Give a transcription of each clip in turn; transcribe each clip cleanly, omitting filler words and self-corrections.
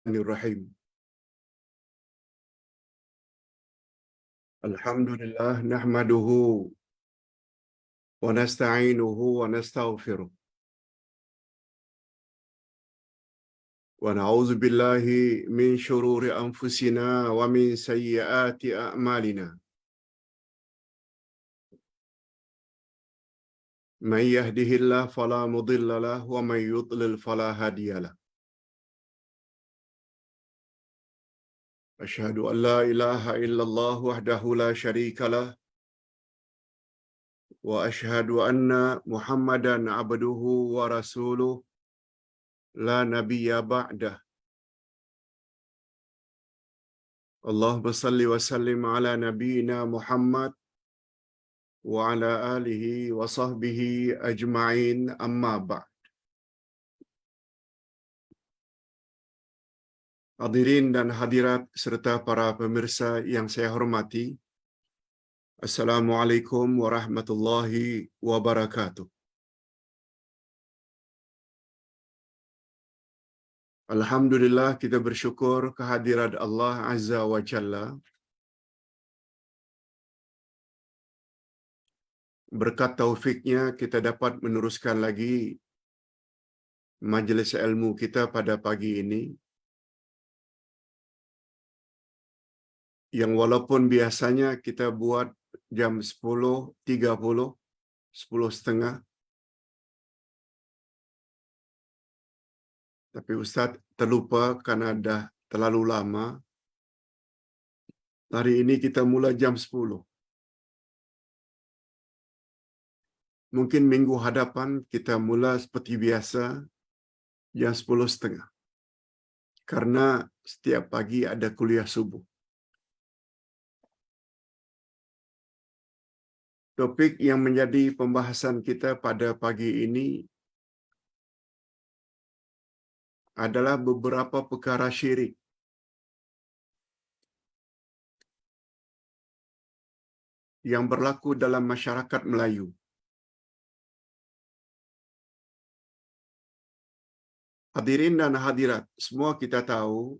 Bismillahirrahmanirrahim. Alhamdulillah nahmaduhu wa nasta'inuhu wa nastaghfiruh. Wa na'udzu billahi min shururi anfusina wa min sayyiati a'malina. Man yahdihillahu fala mudilla lahu wa man yudlil fala hadiya lahu. Asyhadu an la ilaha illallah wahdahu la syarika lah wa asyhadu anna Muhammadan abduhu wa rasuluh la nabiyya ba'dah. Allahumma salli wa sallim ala nabiyyina Muhammad wa ala alihi wa sahbihi ajma'in amma ba'd. Hadirin dan hadirat serta para pemirsa yang saya hormati, Assalamualaikum warahmatullahi wabarakatuh. Alhamdulillah, kita bersyukur kehadirat Allah Azza wa Jalla. Berkat taufiknya kita dapat meneruskan lagi majlis ilmu kita pada pagi ini, yang walaupun biasanya kita buat jam 10.30, 10.30, tapi Ustaz terlupa karena dah terlalu lama. Hari ini kita mula jam 10. Mungkin minggu hadapan kita mula seperti biasa jam 10.30. Karena setiap pagi ada kuliah subuh. Topik yang menjadi pembahasan kita pada pagi ini adalah beberapa perkara syirik yang berlaku dalam masyarakat Melayu. Hadirin dan hadirat, semua kita tahu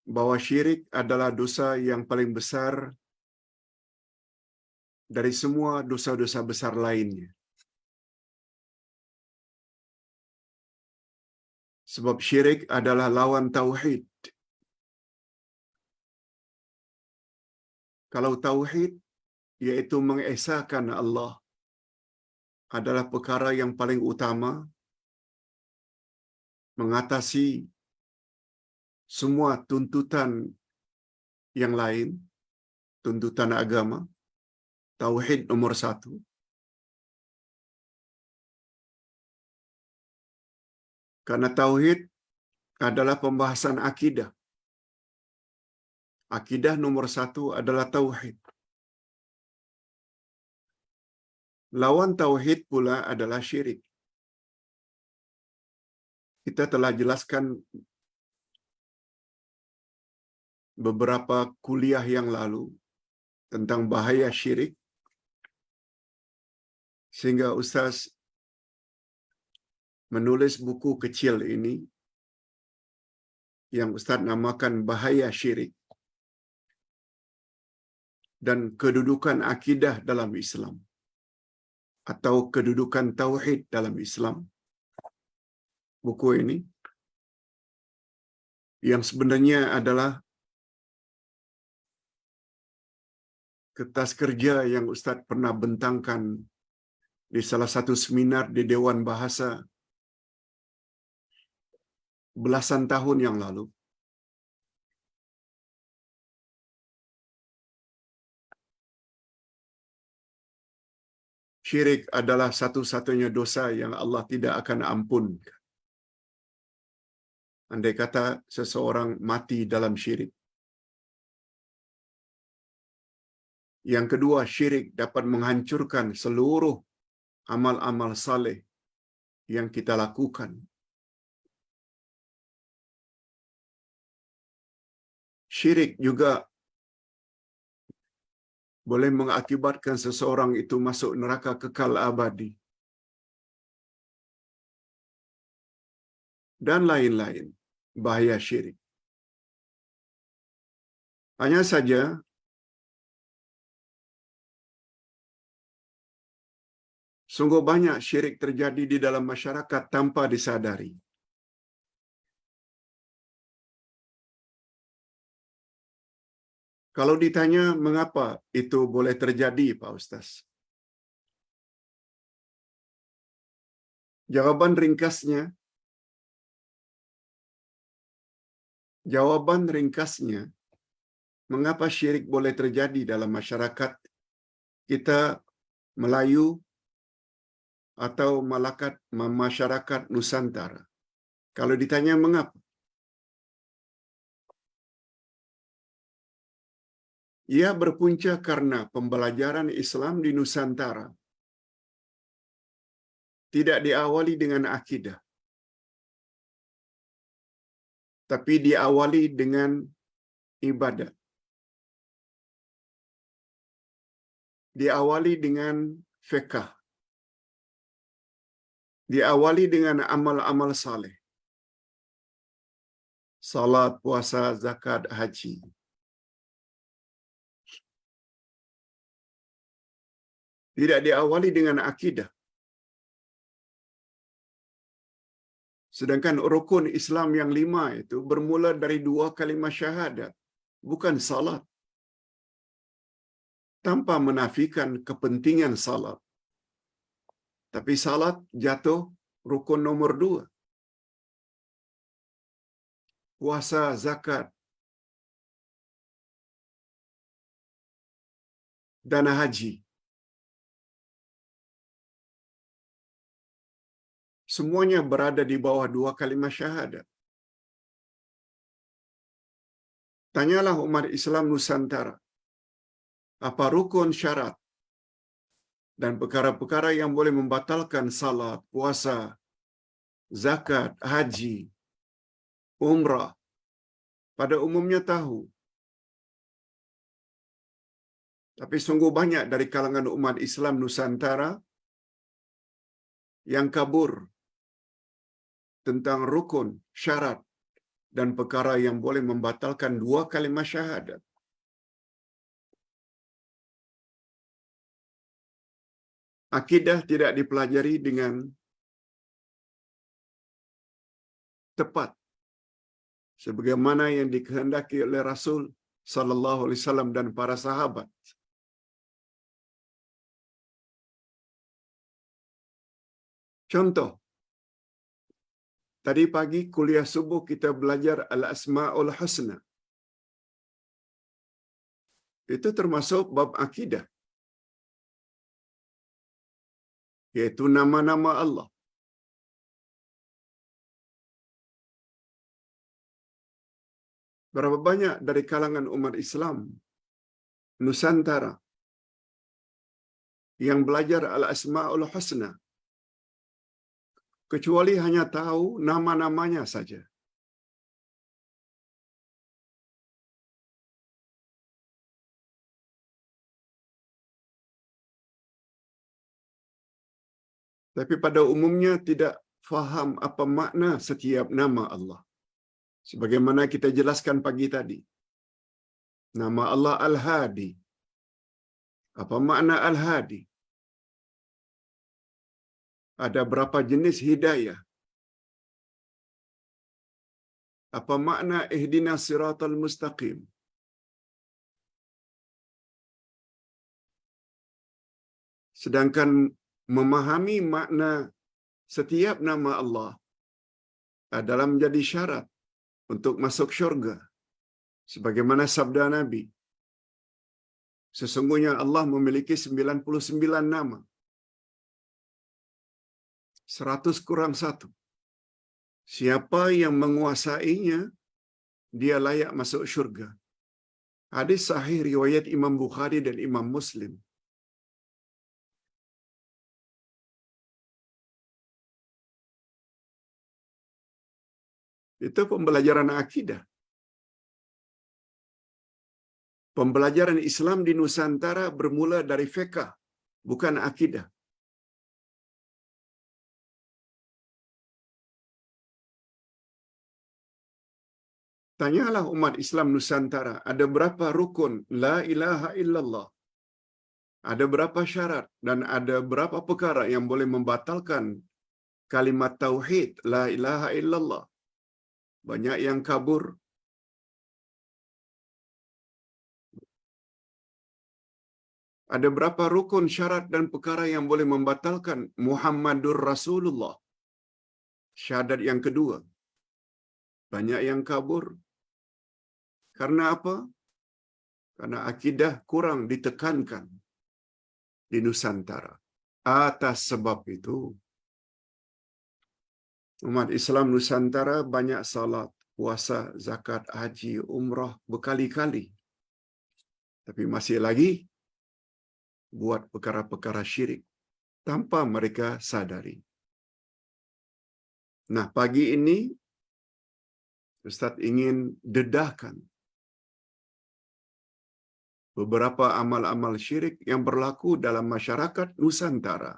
bahwa syirik adalah dosa yang paling besar dari semua dosa-dosa besar lainnya. Sebab syirik adalah lawan tauhid. Kalau tauhid, yaitu mengesahkan Allah, adalah perkara yang paling utama, mengatasi semua tuntutan yang lain, tuntutan agama. Tauhid nomor 1. Karena tauhid adalah pembahasan akidah. Akidah nomor 1 adalah tauhid. Lawan tauhid pula adalah syirik. Kita telah jelaskan beberapa kuliah yang lalu tentang bahaya syirik, sehingga Ustaz menulis buku kecil ini yang Ustaz namakan Bahaya Syirik dan Kedudukan Akidah dalam Islam, atau Kedudukan Tauhid dalam Islam. Buku ini yang sebenarnya adalah kertas kerja yang Ustaz pernah bentangkan di salah satu seminar di Dewan Bahasa belasan tahun yang lalu. Syirik adalah satu-satunya dosa yang Allah tidak akan ampunkan. Andai kata seseorang mati dalam syirik. Yang kedua, syirik dapat menghancurkan seluruh amal-amal saleh yang kita lakukan. Syirik juga boleh mengakibatkan seseorang itu masuk neraka kekal abadi. dan lain-lain bahaya syirik. Hanya saja sungguh banyak syirik terjadi di dalam masyarakat tanpa disadari. Kalau ditanya mengapa itu boleh terjadi, Pak Ustaz? Jawaban ringkasnya, mengapa syirik boleh terjadi dalam masyarakat kita Melayu atau masyarakat Nusantara? Kalau ditanya mengapa? Ia berpunca karena pembelajaran Islam di Nusantara tidak diawali dengan akidah, tapi diawali dengan ibadat. Diawali dengan fiqh. Diawali dengan amal-amal saleh. Salat, puasa, zakat, haji. Tidak diawali dengan akidah. Sedangkan rukun Islam yang 5 itu bermula dari 2 kalimat syahadat, bukan salat. Tanpa menafikan kepentingan salat. Tapi salat jatuh rukun nomor 2. Puasa, zakat, dan haji. Semuanya berada di bawah 2 kalimat syahadat. Tanyalah umat Islam Nusantara, apa rukun syarat dan perkara-perkara yang boleh membatalkan salat, puasa, zakat, haji, umrah, pada umumnya tahu. Tapi sungguh banyak dari kalangan umat Islam Nusantara yang kabur tentang rukun, syarat, dan perkara yang boleh membatalkan 2 kalimat syahadat. Akidah tidak dipelajari dengan tepat sebagaimana yang dikehendaki oleh Rasul sallallahu alaihi wasallam dan para sahabat. Contoh, tadi pagi kuliah subuh kita belajar Al-Asma'ul Husna. Itu termasuk bab akidah, yaitu nama-nama Allah. Berapa banyak dari kalangan umat Islam Nusantara yang belajar Al-Asma'ul Husna, kecuali hanya tahu nama-namanya saja. Tapi pada umumnya tidak faham apa makna setiap nama Allah. Sebagaimana kita jelaskan pagi tadi. Nama Allah Al-Hadi. Apa makna Al-Hadi? Ada berapa jenis hidayah? Apa makna ihdinas siratal mustaqim? Sedangkan memahami makna setiap nama Allah adalah menjadi syarat untuk masuk syurga. Sebagaimana sabda Nabi, sesungguhnya Allah memiliki 99 nama. 100 kurang 1. Siapa yang menguasainya, dia layak masuk syurga. Hadis sahih riwayat Imam Bukhari dan Imam Muslim. Itu pembelajaran akidah. Pembelajaran Islam di Nusantara bermula dari fiqh, bukan akidah. Tanyalah umat Islam Nusantara, ada berapa rukun la ilaha illallah? Ada berapa syarat dan ada berapa perkara yang boleh membatalkan kalimat tauhid la ilaha illallah? Banyak yang kabur. Ada berapa rukun, syarat dan perkara yang boleh membatalkan Muhammadur Rasulullah? Syahadat yang kedua. Banyak yang kabur. Karena apa? Karena akidah kurang ditekankan di Nusantara. Atas sebab itu, umat Islam Nusantara banyak salat, puasa, zakat, haji, umrah berkali-kali. Tapi masih lagi buat perkara-perkara syirik tanpa mereka sadari. Nah, pagi ini Ustaz ingin dedahkan beberapa amal-amal syirik yang berlaku dalam masyarakat Nusantara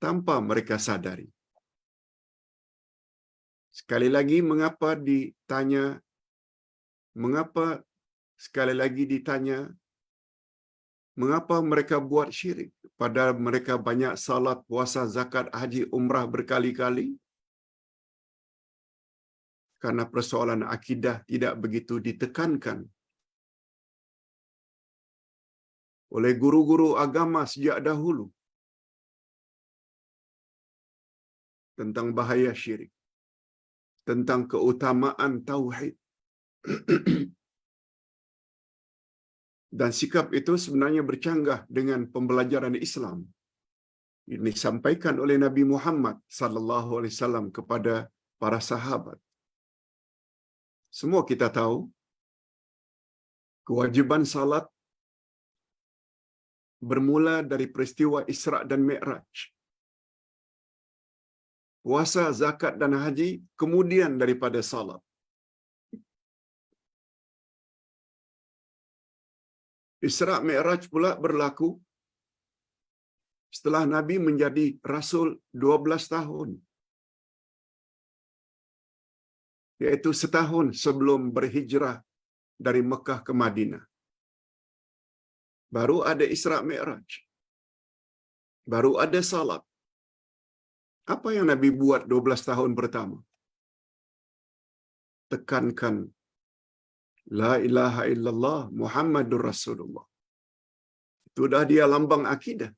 tanpa mereka sadari. Sekali lagi ditanya, mengapa mereka buat syirik padahal mereka banyak salat, puasa, zakat, haji, umrah berkali-kali? Karena persoalan akidah tidak begitu ditekankan oleh guru-guru agama sejak dahulu tentang bahaya syirik, tentang keutamaan tauhid. Dan sikap itu sebenarnya bercanggah dengan pembelajaran Islam. Ini disampaikan oleh Nabi Muhammad sallallahu alaihi wasallam kepada para sahabat. Semua kita tahu kewajiban salat bermula dari peristiwa Isra' dan Mi'raj. Puasa, zakat dan haji kemudian daripada salat. Isra' Mi'raj pula berlaku setelah Nabi menjadi Rasul 12 tahun. Iaitu setahun sebelum berhijrah dari Mekah ke Madinah. Baru ada Isra' Mi'raj. Baru ada salat. Apa yang Nabi buat 12 tahun pertama? Tekankan la ilaha illallah Muhammadur Rasulullah. Itu dah dia lambang akidah.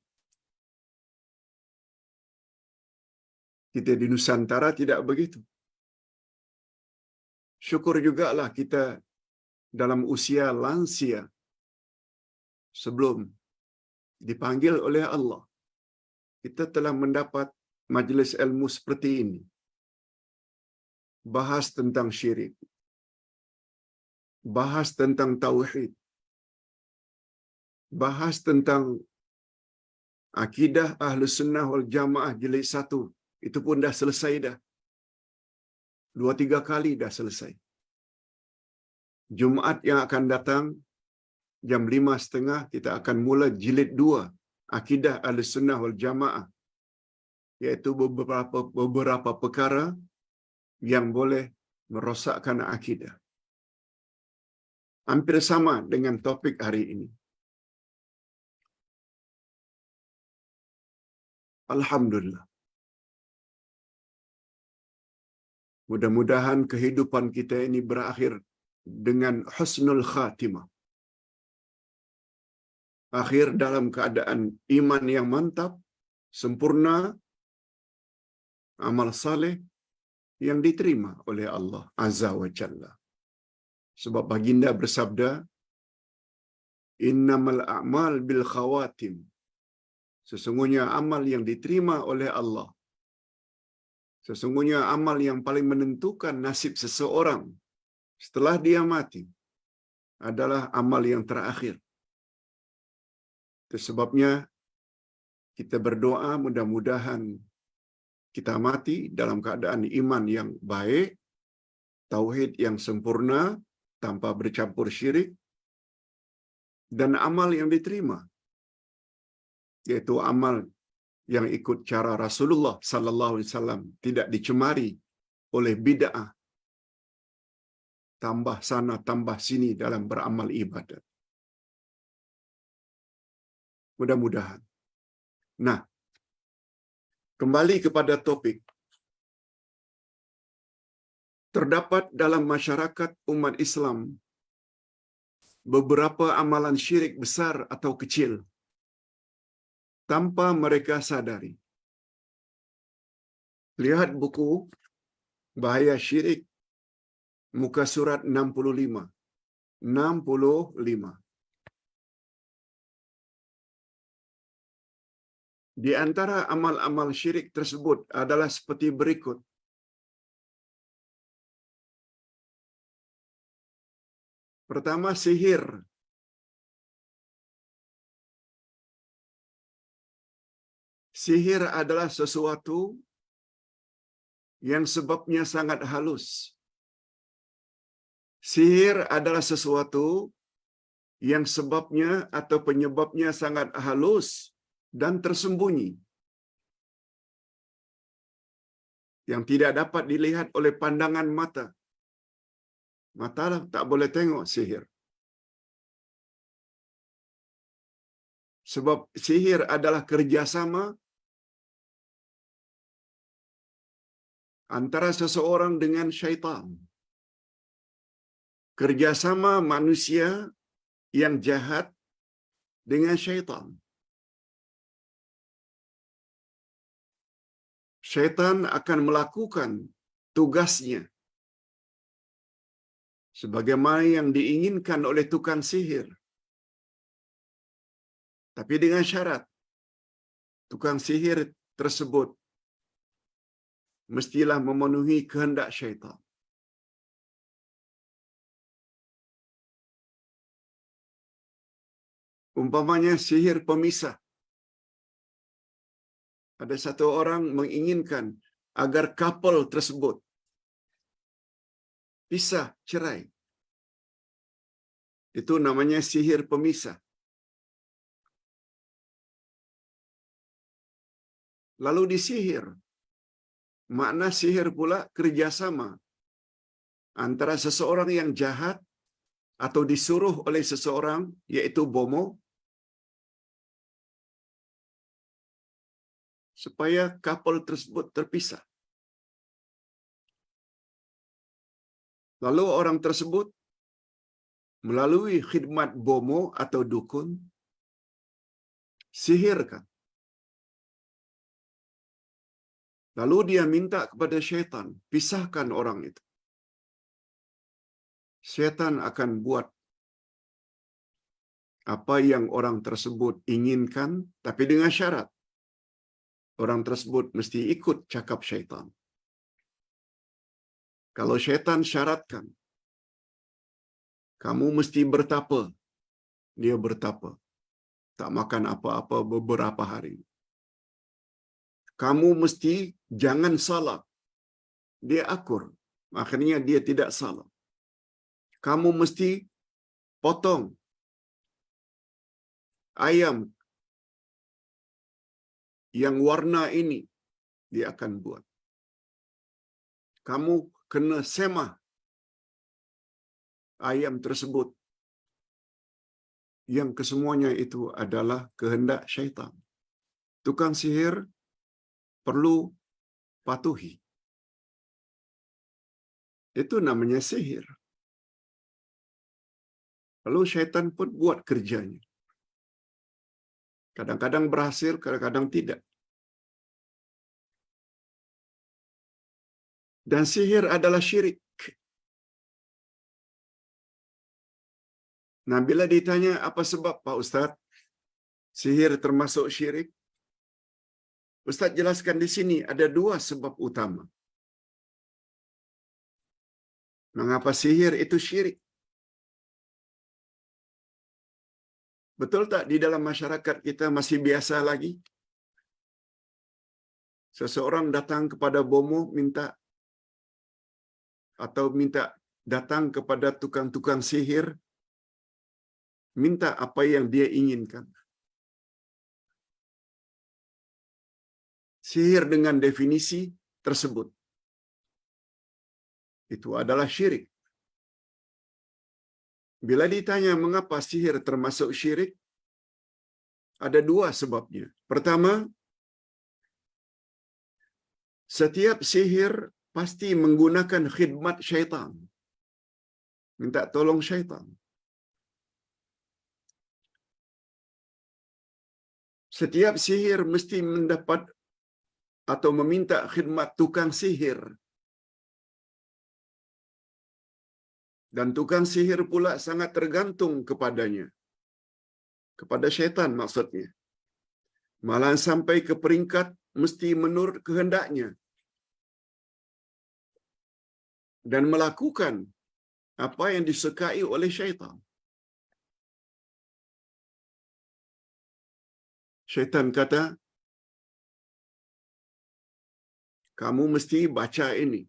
Kita di Nusantara tidak begitu. Syukur jugalah kita dalam usia lansia sebelum dipanggil oleh Allah, kita telah mendapat majlis ilmu seperti ini. Bahas tentang syirik, bahas tentang tauhid, bahas tentang akidah Ahlus Sunnah wal Jamaah jilid 1. Itu pun dah selesai dah. 2-3 kali dah selesai. Jumaat yang akan datang jam 5.30 kita akan mula jilid 2 akidah Ahlus Sunnah wal Jamaah, iaitu beberapa perkara yang boleh merosakkan akidah. Hampir sama dengan topik hari ini. Alhamdulillah. Mudah-mudahan kehidupan kita ini berakhir dengan husnul khatimah. Akhir dalam keadaan iman yang mantap, sempurna, amal saleh yang diterima oleh Allah Azza wa Jalla. Sebab baginda bersabda, innamal a'mal bil khawatim. Sesungguhnya amal yang diterima oleh Allah, sesungguhnya amal yang paling menentukan nasib seseorang setelah dia mati adalah amal yang terakhir. Itu sebabnya kita berdoa mudah-mudahan kita mati dalam keadaan iman yang baik, tauhid yang sempurna tanpa bercampur syirik, dan amal yang diterima, yaitu amal yang ikut cara Rasulullah sallallahu alaihi wasallam, tidak dicemari oleh bid'ah, tambah sana, tambah sini dalam beramal ibadat. Mudah-mudahan. Nah, kembali kepada topik. Terdapat dalam masyarakat umat Islam beberapa amalan syirik besar atau kecil tanpa mereka sadari. Lihat buku Bahaya Syirik, muka surat 65. 65. Di antara amal-amal syirik tersebut adalah seperti berikut. Pertama, sihir. Sihir adalah sesuatu yang sebabnya sangat halus. Sihir adalah sesuatu yang sebabnya atau penyebabnya sangat halus dan tersembunyi, yang tidak dapat dilihat oleh pandangan mata. Mata tak boleh tengok sihir. Sebab sihir adalah kerjasama antara seseorang dengan syaitan. Kerjasama manusia yang jahat dengan syaitan. Syaitan akan melakukan tugasnya sebagaimana yang diinginkan oleh tukang sihir. Tapi dengan syarat, tukang sihir tersebut mestilah memenuhi kehendak syaitan. Umpamanya sihir pemisah. Ada satu orang menginginkan agar couple tersebut pisah, cerai. Itu namanya sihir pemisah. Lalu disihir. Makna sihir pula kerjasama antara seseorang yang jahat atau disuruh oleh seseorang, yaitu bomo, supaya couple tersebut terpisah. Lalu orang tersebut melalui khidmat bomo atau dukun sihirkan. Lalu dia minta kepada syaitan, pisahkan orang itu. Syaitan akan buat apa yang orang tersebut inginkan, tapi dengan syarat. Orang tersebut mesti ikut cakap syaitan. Kalau syaitan syaratkan, kamu mesti bertapa, dia bertapa. Tak makan apa-apa beberapa hari. Kamu mesti jangan salat. Dia akur. Akhirnya dia tidak salat. Kamu mesti potong ayam yang warna ini. Dia akan buat. Kamu kena semah ayam tersebut. Yang kesemuanya itu adalah kehendak syaitan. Tukang sihir perlu patuhi. Itu namanya sihir. Lalu syaitan pun buat kerjanya. Kadang-kadang berhasil, kadang-kadang tidak. Dan sihir adalah syirik. Nah, bila ditanya apa sebab Pak Ustaz sihir termasuk syirik? Ustaz jelaskan di sini ada dua sebab utama. Mengapa sihir itu syirik? Betul tak di dalam masyarakat kita masih biasa lagi? Seseorang datang kepada bomo minta datang kepada tukang-tukang sihir minta apa yang dia inginkan. Sihir dengan definisi tersebut itu adalah syirik. Bila ditanya mengapa sihir termasuk syirik, ada dua sebabnya. Pertama, setiap sihir pasti menggunakan khidmat syaitan. Minta tolong syaitan. Setiap sihir mesti mendapat atau meminta khidmat tukang sihir. Dan tukang sihir pula sangat tergantung kepadanya. Kepada syaitan maksudnya. Malah sampai ke peringkat mesti menurut kehendaknya. Dan melakukan apa yang disukai oleh syaitan. Syaitan kata, kamu mesti baca ini.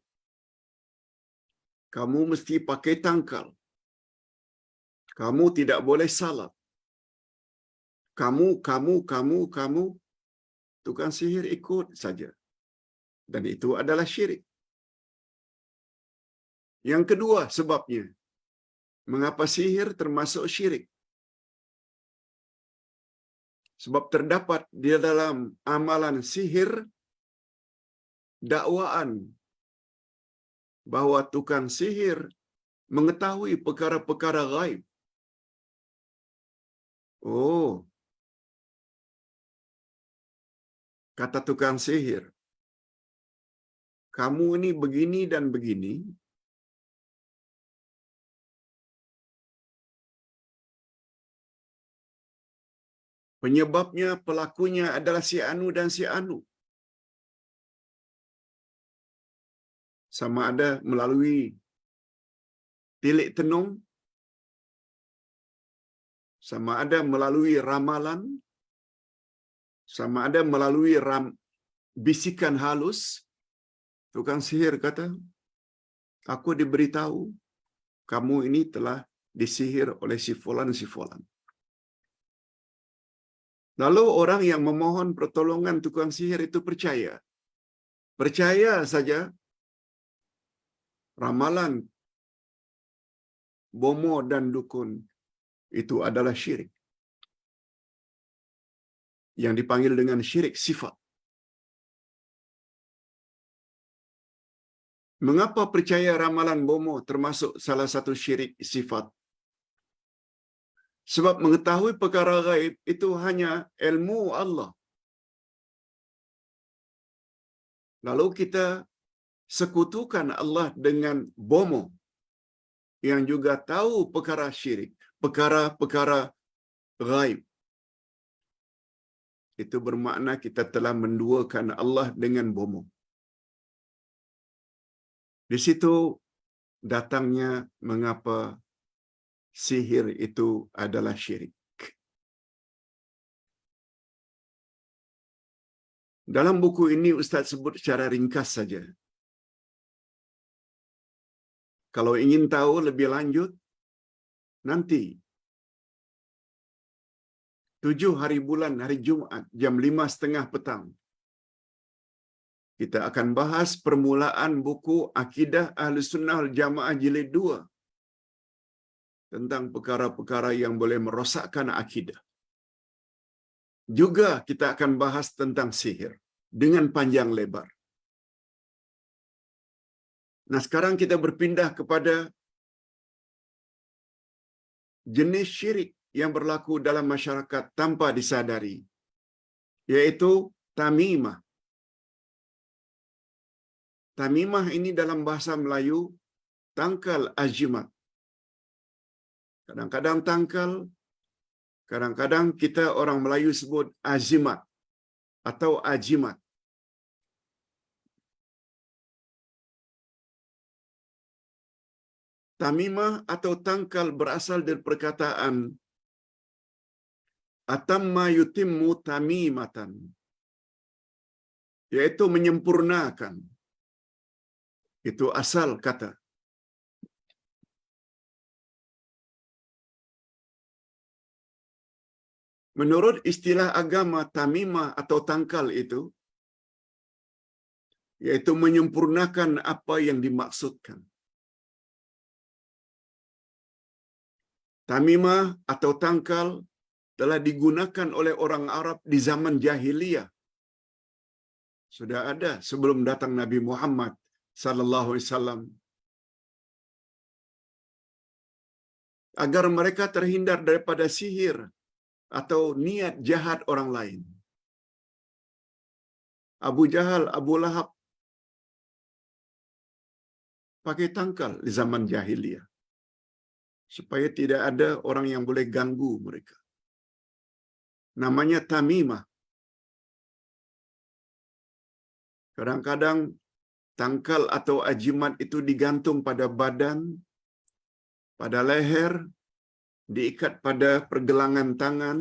Kamu mesti pakai tangkal. Kamu tidak boleh salat. Kamu. Tukang sihir ikut saja. Dan itu adalah syirik. Yang kedua sebabnya, mengapa sihir termasuk syirik? Sebab terdapat di dalam amalan sihir dakwaan bahawa tukang sihir mengetahui perkara-perkara gaib. Oh, kata tukang sihir, kamu ini begini dan begini, penyebabnya, pelakunya adalah si Anu dan si Anu. Sama ada melalui tilik tenung, sama ada melalui ramalan, sama ada melalui bisikan halus. Tukang sihir kata, aku diberitahu kamu ini telah disihir oleh si fulan. Lalu orang yang memohon pertolongan tukang sihir itu percaya. Percaya saja ramalan, bomo dan dukun itu adalah syirik. Yang dipanggil dengan syirik sifat. Mengapa percaya ramalan bomo termasuk salah satu syirik sifat? Sebab mengetahui perkara gaib itu hanya ilmu Allah. Lalu kita sekutukan Allah dengan bomo yang juga tahu perkara syirik, perkara-perkara gaib. Itu bermakna kita telah menduakan Allah dengan bomo. Di situ datangnya mengapa sihir itu adalah syirik. Dalam buku ini Ustaz sebut secara ringkas saja. Kalau ingin tahu lebih lanjut, nanti 7 hari bulan hari Jumaat jam 5:30 petang. Kita akan bahas permulaan buku Akidah Ahlussunnah wal Jamaah jilid 2 tentang perkara-perkara yang boleh merosakkan akidah. Juga kita akan bahas tentang sihir dengan panjang lebar. Nah, sekarang kita berpindah kepada jenis syirik yang berlaku dalam masyarakat tanpa disadari, yaitu tamimah. Tamimah ini dalam bahasa Melayu tangkal ajimat. Kadang-kadang tangkal, kadang-kadang kita orang Melayu sebut azimat atau ajimat. Tamimah atau tangkal berasal dari perkataan atamma yutimmu tamimatan, yaitu menyempurnakan. Itu asal kata. Menurut istilah agama, tamimah atau tangkal itu yaitu menyempurnakan apa yang dimaksudkan. Tamimah atau tangkal telah digunakan oleh orang Arab di zaman jahiliyah. Sudah ada sebelum datang Nabi Muhammad sallallahu alaihi wasallam. Agar mereka terhindar daripada sihir atau niat jahat orang lain. Abu Jahal, Abu Lahab pakai tangkal di zaman jahiliyah supaya tidak ada orang yang boleh ganggu mereka. Namanya tamimah. Kadang-kadang tangkal atau ajimat itu digantung pada badan, pada leher, diikat pada pergelangan tangan,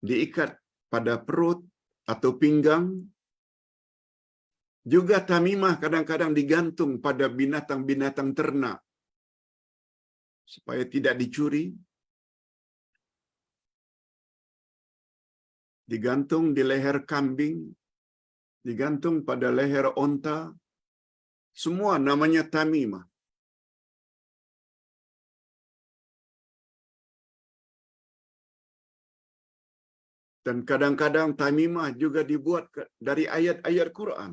diikat pada perut atau pinggang. Juga tamimah kadang-kadang digantung pada binatang-binatang ternak supaya tidak dicuri. Digantung di leher kambing, digantung pada leher onta. Semua namanya tamimah. Dan kadang-kadang tamimah juga dibuat dari ayat-ayat Quran.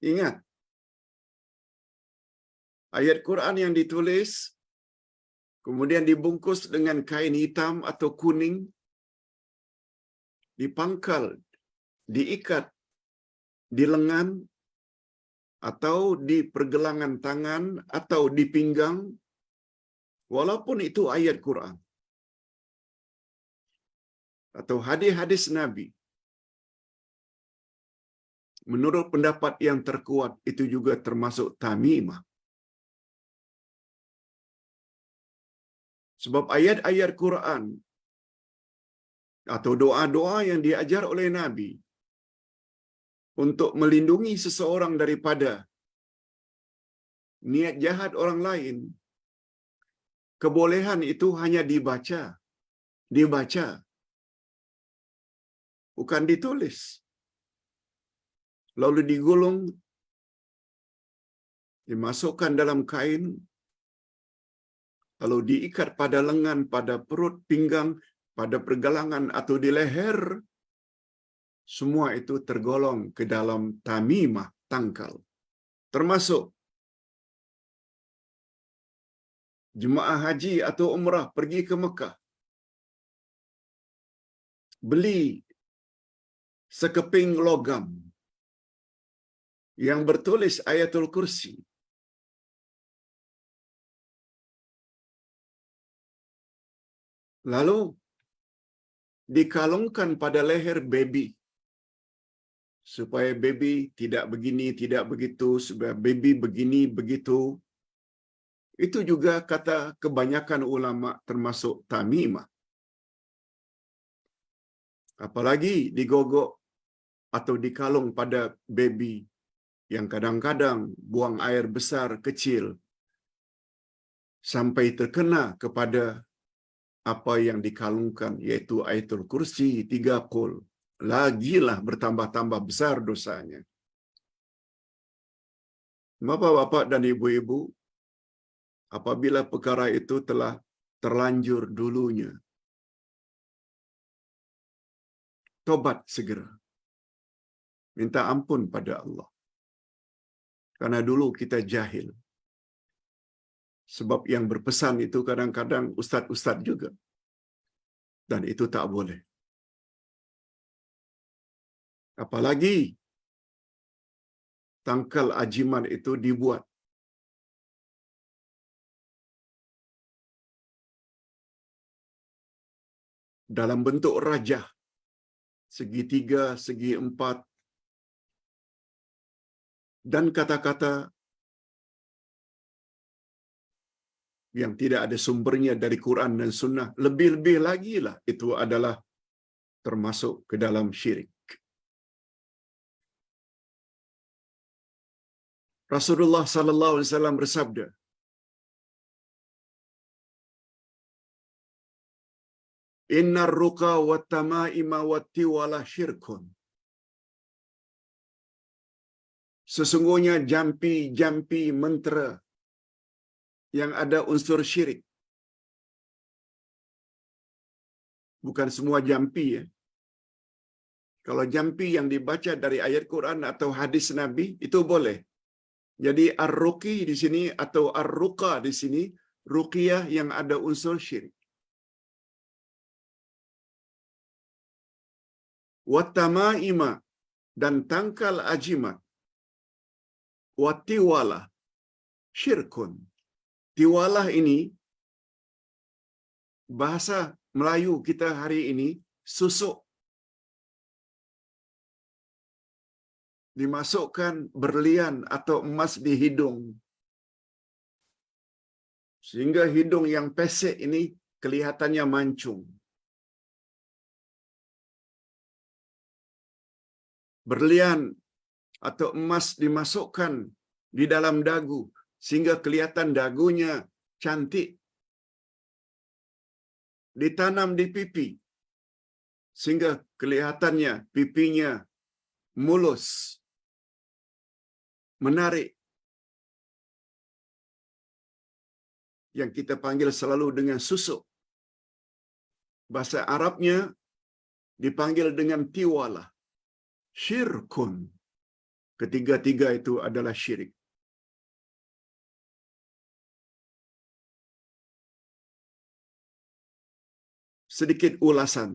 Ingat, ayat Quran yang ditulis, kemudian dibungkus dengan kain hitam atau kuning, dipangkal, diikat di lengan, atau di pergelangan tangan, atau di pinggang, walaupun itu ayat Quran atau hadis-hadis Nabi. Menurut pendapat yang terkuat, itu juga termasuk tamimah. Sebab ayat-ayat Quran atau doa-doa yang diajar oleh Nabi untuk melindungi seseorang daripada niat jahat orang lain, kebolehan itu hanya dibaca, bukan ditulis. Lalu digulung, dimasukkan dalam kain, lalu diikat pada lengan, pada perut, pinggang, pada pergelangan atau di leher. Semua itu tergolong ke dalam tamimah, tangkal. Termasuk jemaah haji atau umrah pergi ke Mekah, beli sekeping logam yang bertulis Ayatul Kursi. Lalu dikalungkan pada leher baby, supaya baby tidak begini, tidak begitu, supaya baby begini, begitu. Itu juga kata kebanyakan ulama termasuk tamimah. Apalagi digogok atau dikalung pada baby yang kadang-kadang buang air besar kecil sampai terkena kepada apa yang dikalungkan, yaitu Ayatul Kursi 3 qul. Lagilah bertambah-tambah besar dosanya. Bapak-bapak dan ibu-ibu, apabila perkara itu telah terlanjur dulunya, tobat segera. Minta ampun pada Allah. Karena dulu kita jahil. Sebab yang berpesan itu kadang-kadang ustaz-ustaz juga. Dan itu tak boleh. Apalagi tangkal ajiman itu dibuat dalam bentuk rajah, segi 3, segi 4, dan kata-kata yang tidak ada sumbernya dari Quran dan Sunnah. Lebih-lebih lagi lah itu adalah termasuk ke dalam syirik. Rasulullah sallallahu alaihi wasallam bersabda, "Innar ruqa wat tamaima wat tiwala syirkun." Sesungguhnya jampi-jampi mentera yang ada unsur syirik, bukan semua jampi ya. Kalau jampi yang dibaca dari ayat Quran atau hadis Nabi itu boleh. Jadi ar-ruqi di sini atau ar-ruqa di sini ruqyah yang ada unsur syirik. Wattamaima dan tangkal ajimat. Wattiwalah syirkun. Tiwalah ini bahasa Melayu kita hari ini susuk. Dimasukkan berlian atau emas di hidung. Sehingga hidung yang pesek ini kelihatannya mancung. Berlian atau emas dimasukkan di dalam dagu sehingga kelihatan dagunya cantik. Ditanam di pipi sehingga kelihatannya pipinya mulus, menarik. Yang kita panggil selalu dengan susuk. Bahasa Arabnya dipanggil dengan tiwalah. Syirkun. Ketiga-tiga itu adalah syirik. Sedikit ulasan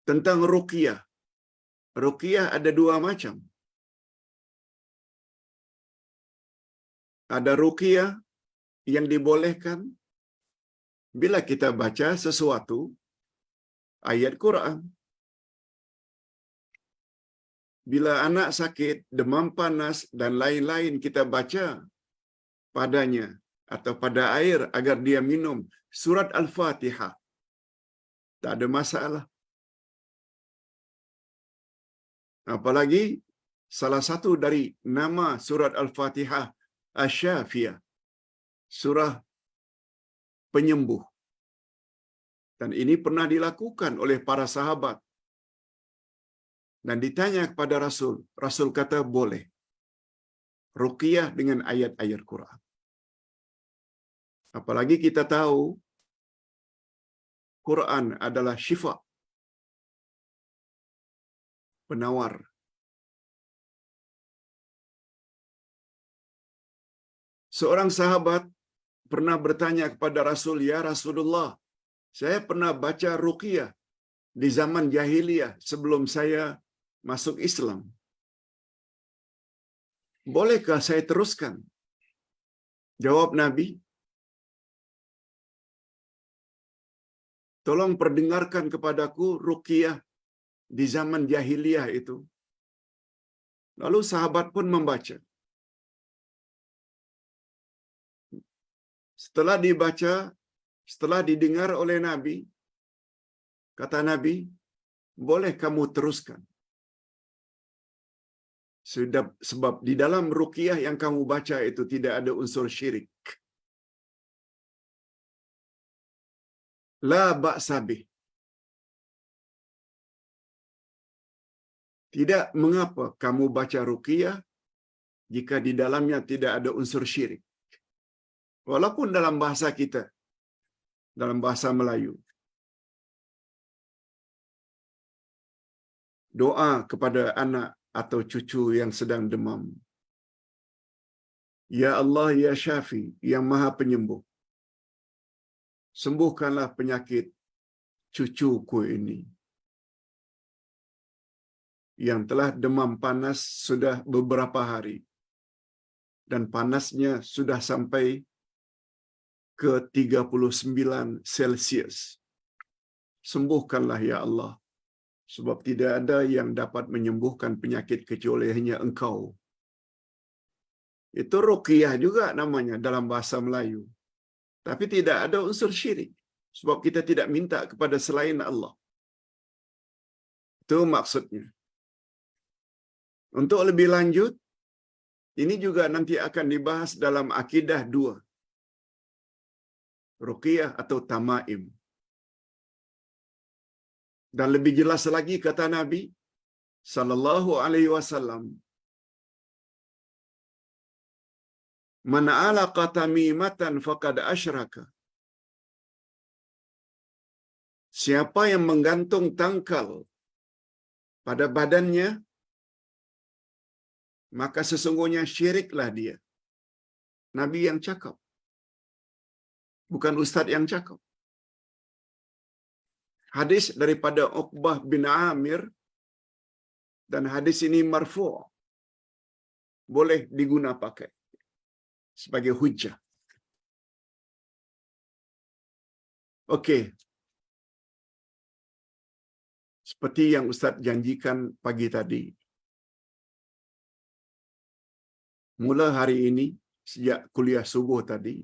tentang ruqyah. Ruqyah ada dua macam. Ada ruqyah yang dibolehkan bila kita baca sesuatu ayat Quran. Bila anak sakit, demam panas dan lain-lain kita baca padanya atau pada air agar dia minum surat Al-Fatihah. Tak ada masalah. Apalagi salah satu dari nama surat Al-Fatihah Asy-Syafiyah, surah penyembuh. Dan ini pernah dilakukan oleh para sahabat. Dan ditanya kepada Rasul, Rasul kata boleh. Ruqyah dengan ayat-ayat Quran. Apalagi kita tahu Quran adalah syifa, penawar. Seorang sahabat pernah bertanya kepada Rasul, "Ya Rasulullah, saya pernah baca ruqyah di zaman jahiliyah sebelum saya masuk Islam. Bolehkah saya teruskan?" Jawab Nabi, "Tolong perdengarkan kepadaku ruqyah di zaman jahiliyah itu." Lalu sahabat pun membaca. Setelah dibaca, setelah didengar oleh Nabi, kata Nabi, "Boleh kamu teruskan. Sebab di dalam ruqyah yang kamu baca itu tidak ada unsur syirik." La ba'sa bih. Tidak mengapa kamu baca ruqyah jika di dalamnya tidak ada unsur syirik. Walaupun dalam bahasa kita, dalam bahasa Melayu, doa kepada anak atau cucu yang sedang demam. Ya Allah, Ya Syafi, yang Maha Penyembuh, sembuhkanlah penyakit cucuku ini yang telah demam panas sudah beberapa hari dan panasnya sudah sampai ke 39 Celsius. Sembuhkanlah ya Allah, sebab tidak ada yang dapat menyembuhkan penyakit kecuali hanya Engkau. Itu ruqyah juga namanya dalam bahasa Melayu. Tapi tidak ada unsur syirik, sebab kita tidak minta kepada selain Allah. Itu maksudnya. Untuk lebih lanjut, ini juga nanti akan dibahas dalam akidah 2. Ruqyah atau tamaim. Dan lebih jelas lagi kata Nabi sallallahu alaihi wasallam, "Man alaqa tamimatan faqad asyraka." siapa yang menggantung tangkal pada badannya, maka sesungguhnya syiriklah dia. Nabi yang cakap, bukan ustaz yang cakap. Hadis daripada Uqbah bin Amir, dan hadis ini marfu', boleh diguna pakai sebagai hujjah. Okey. Seperti yang Ustaz janjikan pagi tadi. Mula hari ini, sejak kuliah subuh tadi,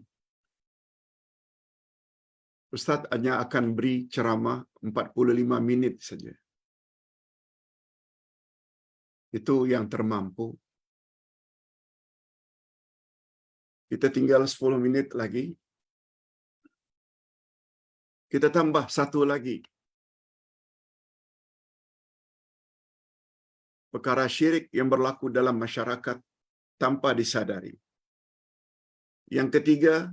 Ustaz hanya akan beri ceramah 45 minit saja. Itu yang termampu. Kita tinggal 10 minit lagi. Kita tambah satu lagi. Perkara syirik yang berlaku dalam masyarakat tanpa disadari. Yang ketiga,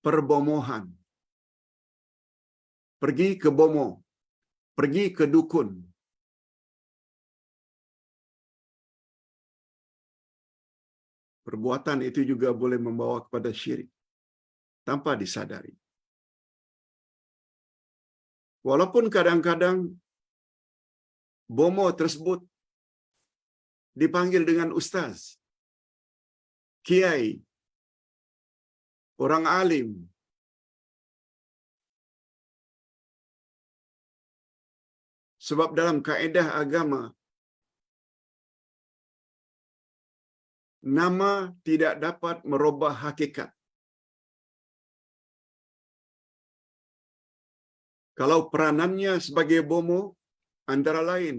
perbomohan. Pergi ke bomo, pergi ke dukun. Perbuatan itu juga boleh membawa kepada syirik tanpa disadari. Walaupun kadang-kadang bomo tersebut dipanggil dengan ustaz, kiai, orang alim. Sebab dalam kaedah agama, nama tidak dapat merubah hakikat. Kalau peranannya sebagai bomo, antara lain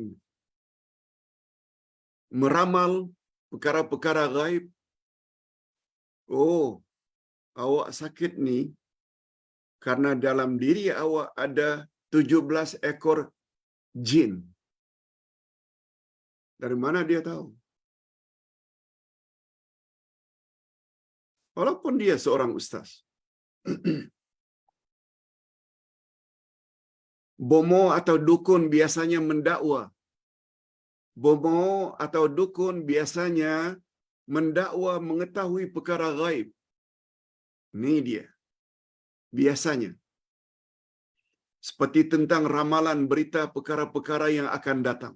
meramal perkara-perkara gaib. Oh, awak sakit ni karena dalam diri awak ada 17 ekor jin. Dari mana dia tahu? Walaupun dia seorang ustaz. Bomo atau dukun biasanya mendakwa. Bomo atau dukun biasanya mendakwa mengetahui perkara gaib. Ini dia. Biasanya. Seperti tentang ramalan berita perkara-perkara yang akan datang.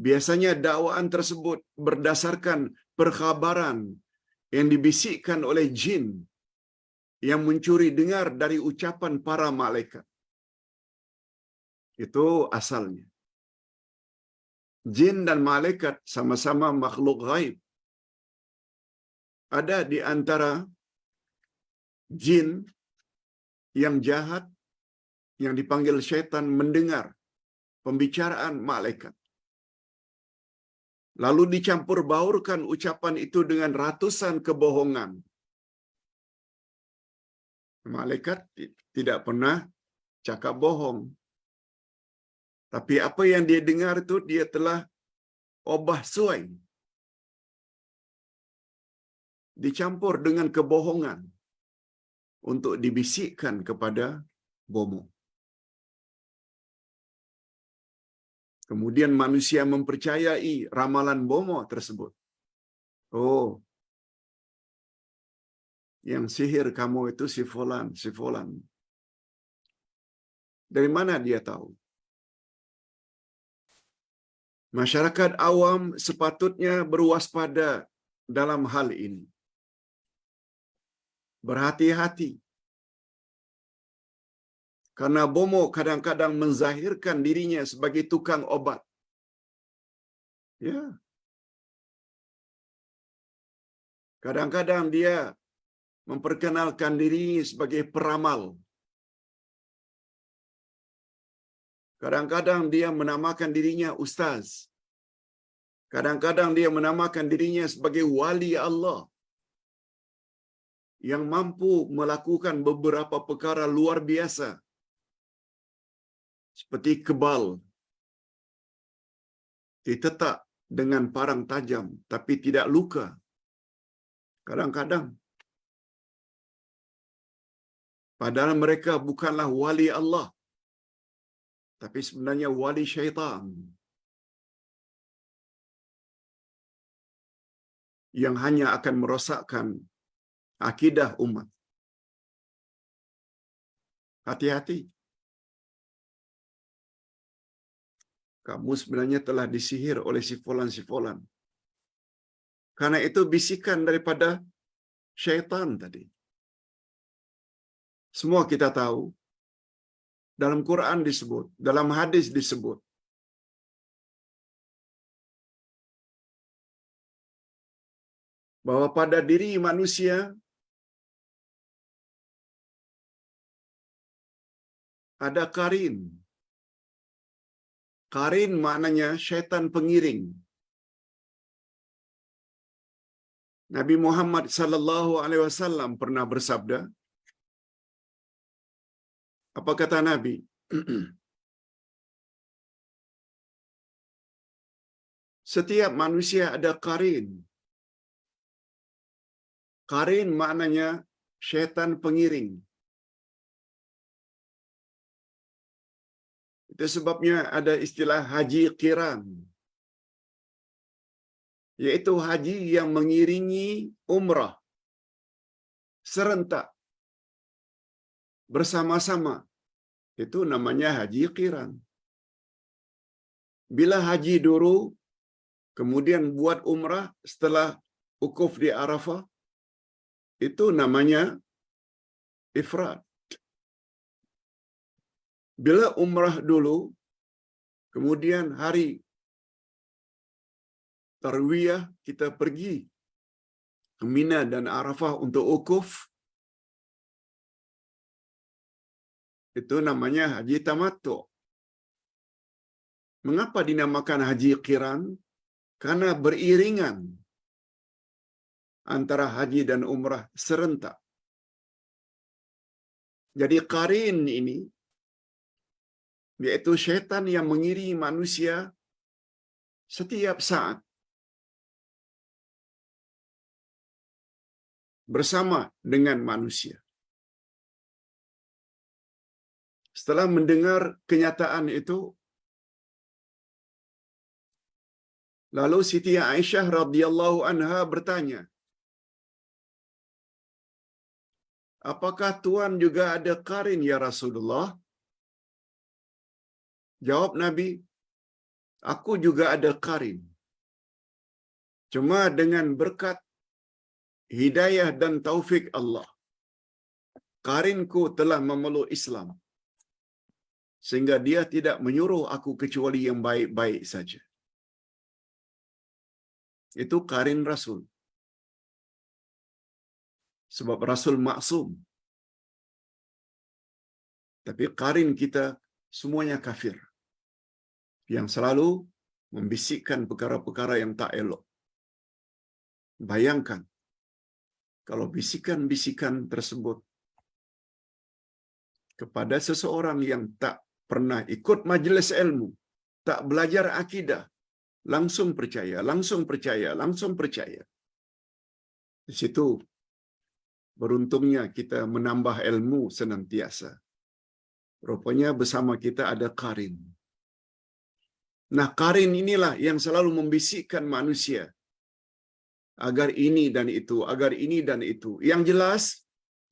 Biasanya dakwaan tersebut berdasarkan perkhabaran yang dibisikkan oleh jin yang mencuri dengar dari ucapan para malaikat. Itu asalnya. Jin dan malaikat sama-sama makhluk gaib. Ada di antara jin yang jahat, yang dipanggil syaitan, mendengar pembicaraan malaikat. Lalu dicampur baurkan ucapan itu dengan ratusan kebohongan. Malaikat tidak pernah cakap bohong. Tapi apa yang dia dengar itu dia telah obah suai. Dicampur dengan kebohongan untuk dibisikkan kepada bomo. Kemudian manusia mempercayai ramalan bomo tersebut. Oh, yang sihir kamu itu si fulan, si fulan. Dari mana dia tahu? Masyarakat awam sepatutnya berwaspada dalam hal ini. Berhati-hati. Karena bomo kadang-kadang menzahirkan dirinya sebagai tukang obat. Ya. Kadang-kadang dia memperkenalkan diri sebagai peramal. Kadang-kadang dia menamakan dirinya ustaz. Kadang-kadang dia menamakan dirinya sebagai wali Allah yang mampu melakukan beberapa perkara luar biasa. Seperti kebal, ditetak dengan parang tajam tapi tidak luka. Kadang-kadang Padahal mereka bukanlah wali Allah, tapi sebenarnya wali syaitan yang hanya akan merosakkan akidah umat. Hati-hati. Kamu sebenarnya telah disihir oleh si fulan. Karena itu bisikan daripada syaitan tadi. Semua kita tahu, dalam Quran disebut, dalam hadis disebut, bahwa pada diri manusia ada qarin. Qarin maknanya syaitan pengiring. Nabi Muhammad sallallahu alaihi wasallam pernah bersabda, apa kata Nabi? Setiap manusia ada qarin. Qarin maknanya syaitan pengiring. Itu sebabnya ada istilah haji qiran, yaitu haji yang mengiringi umrah serentak bersama-sama. Itu namanya haji qiran. Bila haji dulu, kemudian buat umrah setelah wukuf di Arafah, itu namanya ifrad. Bila umrah dulu, kemudian hari tarwiyah kita pergi ke Mina dan Arafah untuk wukuf, itu namanya haji tamattu. Mengapa dinamakan haji qiran? Karena beriringan antara haji dan umrah serentak. Jadi qarin ini yaitu syaitan yang mengiringi manusia setiap saat bersama dengan manusia. Setelah mendengar kenyataan itu, lalu Siti Aisyah radhiyallahu anha bertanya, apakah Tuan juga ada qarin ya Rasulullah? Jawab Nabi, aku juga ada qarin. Cuma dengan berkat hidayah dan taufik Allah, qarinku telah memeluk Islam, sehingga dia tidak menyuruh aku kecuali yang baik-baik saja. Itu qarin Rasul. Sebab Rasul maksum. Tapi qarin kita semuanya kafir, yang selalu membisikkan perkara-perkara yang tak elok. Bayangkan kalau bisikan-bisikan tersebut kepada seseorang yang tak pernah ikut majlis ilmu, tak belajar akidah, langsung percaya, langsung percaya, langsung percaya. Di situ beruntungnya kita menambah ilmu senantiasa. Rupanya bersama kita ada qarin. Nah, qarin inilah yang selalu membisikkan manusia agar ini dan itu, agar ini dan itu. Yang jelas,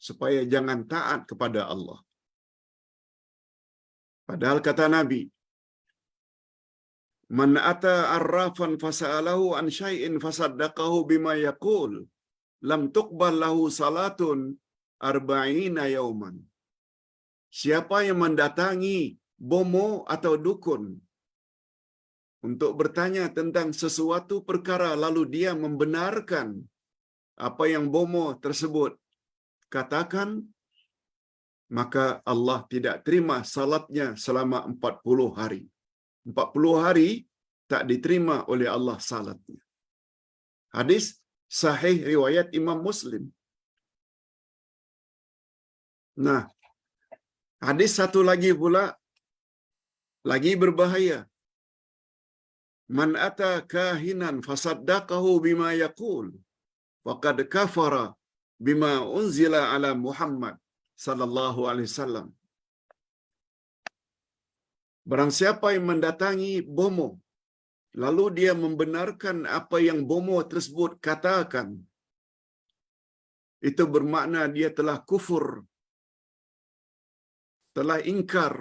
supaya jangan taat kepada Allah. Padahal kata Nabi, man ata arrafan fasa'alahu an syai'in fasaddaqahu bima yaqul lam tuqbal lahu salatun arba'ina yauman. Siapa yang mendatangi bomo atau dukun untuk bertanya tentang sesuatu perkara lalu dia membenarkan apa yang bomo tersebut katakan, maka Allah tidak terima salatnya selama 40 hari. 40 hari tak diterima oleh Allah salatnya. Hadis sahih riwayat Imam Muslim. Nah, hadis satu lagi pula lagi berbahaya. Man ata kahinan fasaddaqahu bima yaqul faqad kafara bima unzila ala Muhammad sallallahu alaihi wasallam, barang siapa yang mendatangi bomo lalu dia membenarkan apa yang bomo tersebut katakan, itu bermakna dia telah kufur, telah ingkar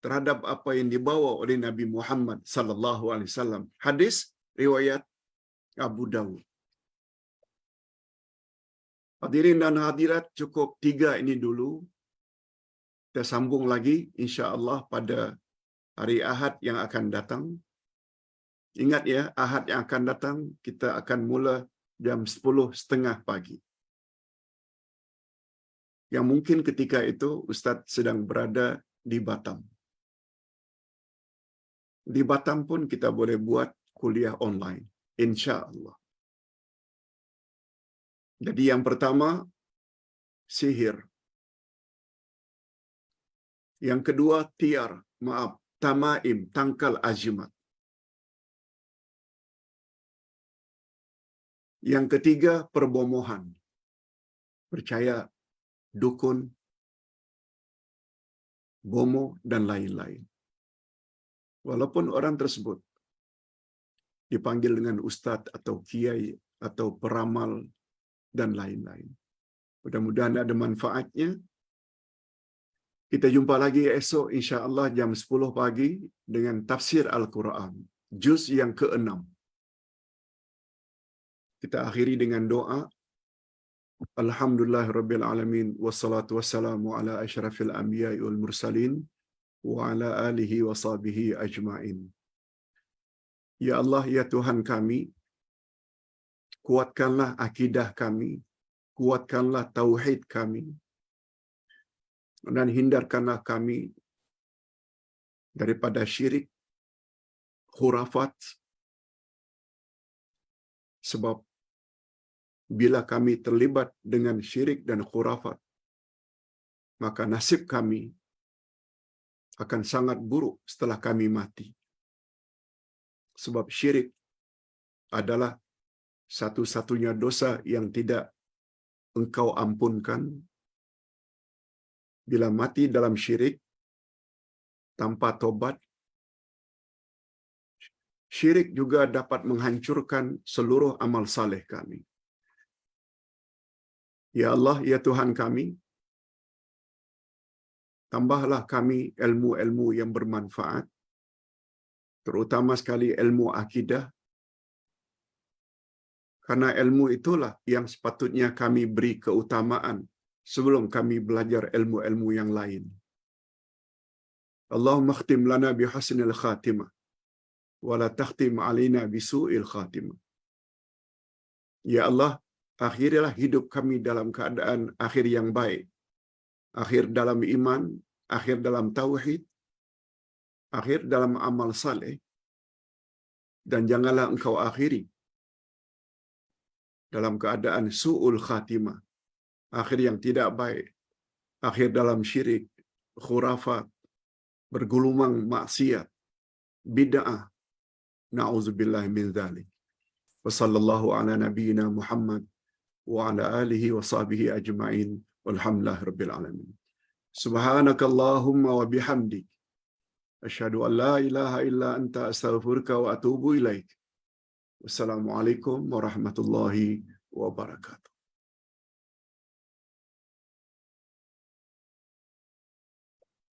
terhadap apa yang dibawa oleh Nabi Muhammad sallallahu alaihi wasallam. Hadis riwayat Abu Dawud. Hadirin dan hadirat, cukup 3 ini dulu. Kita sambung lagi insya-Allah pada hari Ahad yang akan datang. Ingat ya, Ahad yang akan datang kita akan mula jam 10.30 pagi. Yang mungkin ketika itu Ustaz sedang berada di Batam. Di Batam pun kita boleh buat kuliah online, insya-Allah. Jadi yang pertama, sihir. Yang kedua, tiar, tamaim, tangkal ajimat. Yang ketiga, perbomohan. Percaya dukun, bomo, dan lain-lain. Walaupun orang tersebut dipanggil dengan ustaz atau kiai atau peramal dan lain-lain. Mudah-mudahan ada manfaatnya. Kita jumpa lagi esok insya-Allah jam 10 pagi dengan tafsir Al-Quran, juz yang ke-6. Kita akhiri dengan doa. Alhamdulillahirabbil alamin wassalatu wassalamu ala asyrafil anbiya'i wal mursalin wa ala alihi wa sahbihi ajmain. Ya Allah, ya Tuhan kami, kuatkanlah akidah kami, kuatkanlah tauhid kami, dan hindarkanlah kami daripada syirik, khurafat, sebab bila kami terlibat dengan syirik dan khurafat, maka nasib kami akan sangat buruk setelah kami mati. Sebab syirik adalah satu-satunya dosa yang tidak Engkau ampunkan. Bila mati dalam syirik tanpa tobat, syirik juga dapat menghancurkan seluruh amal saleh kami. Ya Allah, ya Tuhan kami, tambahlah kami ilmu-ilmu yang bermanfaat, terutama sekali ilmu akidah, karena ilmu itulah yang sepatutnya kami beri keutamaan sebelum kami belajar ilmu-ilmu yang lain. Allahumma khtim lana bihusnil khatimah wa la takhtim alaina bisu'il khatimah. Ya Allah, akhirilah hidup kami dalam keadaan akhir yang baik, akhir dalam iman, akhir dalam tauhid, akhir dalam amal saleh, dan janganlah Engkau akhiri dalam keadaan su'ul khatimah, akhir yang tidak baik, akhir dalam syirik, khurafat, bergulungan maksiat, bid'ah. Na'udzubillah min dzalik. Wa sallallahu ala nabiyyina Muhammad wa ala alihi wa sahbihi ajma'in. Walhamdulillahi rabbil alamin. Subhanakallahumma wa bihamdik, asyhadu an la ilaha illa anta astaghfiruka wa atubu ilaik. Wassalamualaikum warahmatullahi wabarakatuh.